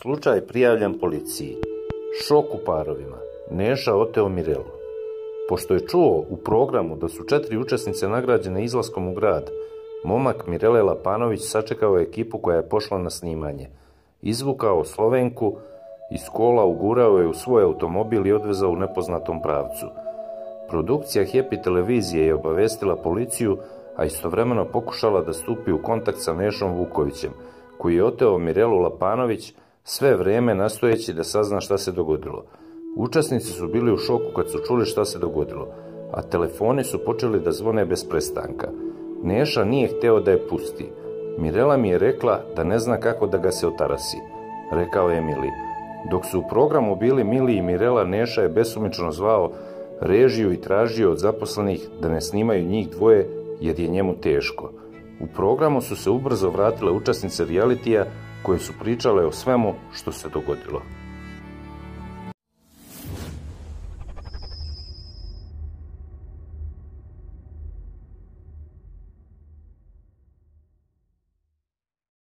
Slučaj prijavljen policiji. Šok u parovima. Neša oteo Mirelu. Pošto je čuo u programu da su 4 učesnice nagrađene izlaskom u grad, momak Mirele Lapanović sačekao je ekipu koja je pošla na snimanje. Izvukao Slovenku iz kola, ugurao je u svoj automobil i odvezao u nepoznatom pravcu. Produkcija Happy televizije je obavestila policiju, a istovremeno pokušala da stupi u kontakt sa Nešom Vukovićem, koji je oteo Mirelu Lapanović, sve vreme nastojeći da sazna šta se dogodilo. Učesnici su bili u šoku kad su čuli šta se dogodilo, a telefoni su počeli da zvone bez prestanka. Neša nije hteo da je pusti. Mirela mi je rekla da ne zna kako da ga se otarasi, rekao je Mili. Dok su u programu bili Mili i Mirela, Neša je besumično zvao režiju i tražio od zaposlenih da ne snimaju njih dvoje jer je njemu teško. U programu su se ubrzo vratile učesnice realitija koje su pričale o svemu što se dogodilo.